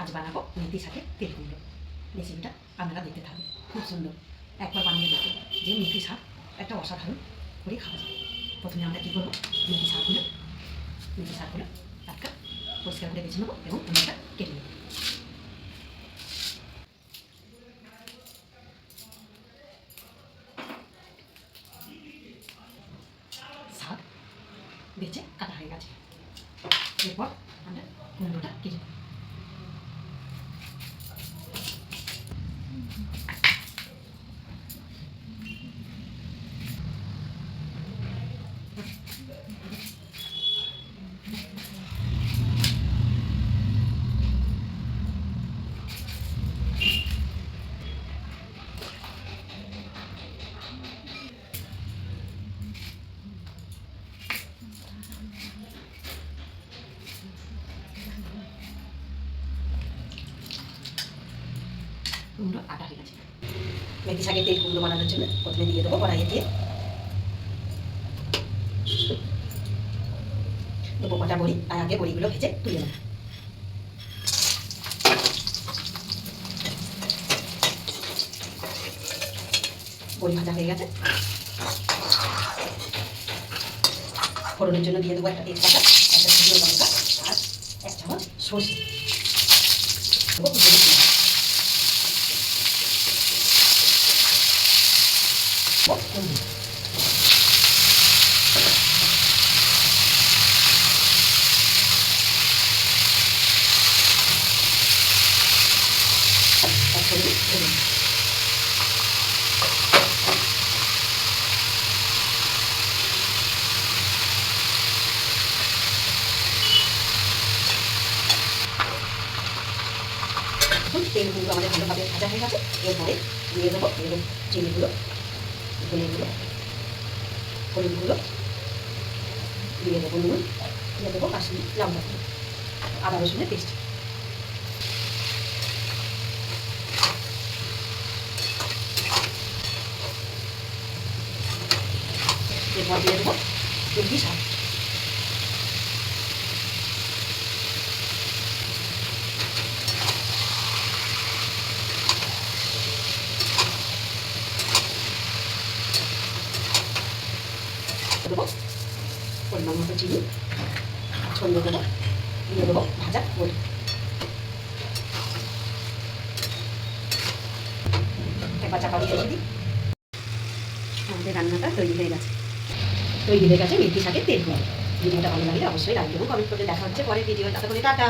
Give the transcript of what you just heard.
আজ বানাবো মেথি শাকের তেল কুমড়ো। রেসিপিটা আপনারা দেখতে থাকবেন, খুব সুন্দর। একবার বানিয়ে দেখতে যে মেথি শাক একটা অসাধারণ করে খাওয়া যায়। প্রথমে আমরা কী করবো, মেথি শাকগুলো টাটকা পরিষ্কার করে বেছে নেবো এবং কুমড়োটা কেটে নেবো। শাক বেছে কাটা হয়ে গেছে, এরপর আমরা কুমড়োটা কেটে নেব। কুমড়ো কাটা হয়ে গেছে। মেথি শাকের তেল কুমড়ো বানানোর জন্য প্রথমে দিয়ে দেবো কড়াইয়ে দিয়ে দেবো কটা বড়ি, আর আগে বড়িগুলো ভেজে তুলে নেব। বড়ি ভাজা হয়ে গেছে। ফোড়নের জন্য দিয়ে দেবো একটা তেজপাতা, একটা শুকনো লঙ্কা আর 1 চামচ সর্ষে। তেলগুলো আমাদের ভালোভাবে ভাজা হয়ে গেছে। এরপরে দিয়ে দেবো চিনিগুলো, ধনেগুলো, হলুদগুলো, দিয়ে দেবো নুন, দিয়ে দেবো কাশ্মীরি লঙ্কা গুঁড়ো, আদা রসুনের পেস্ট। এরপর দিয়ে দেবো মেথি শাক। দেবো পরিমাণ মতো চিনি, ছড়িয়ে দেবো, দিয়ে দেবো ভাজা বড়ি। একবার চাপা দিয়ে রেখে দিই। আমাদের রান্নাটা তৈরি হয়ে গেছে মেথি শাকের তেল কুমড়ো। ভিডিওটা ভালো লাগলে অবশ্যই লাইক এবং কমেন্ট করে দেখা হচ্ছে পরের ভিডিও। টাটা।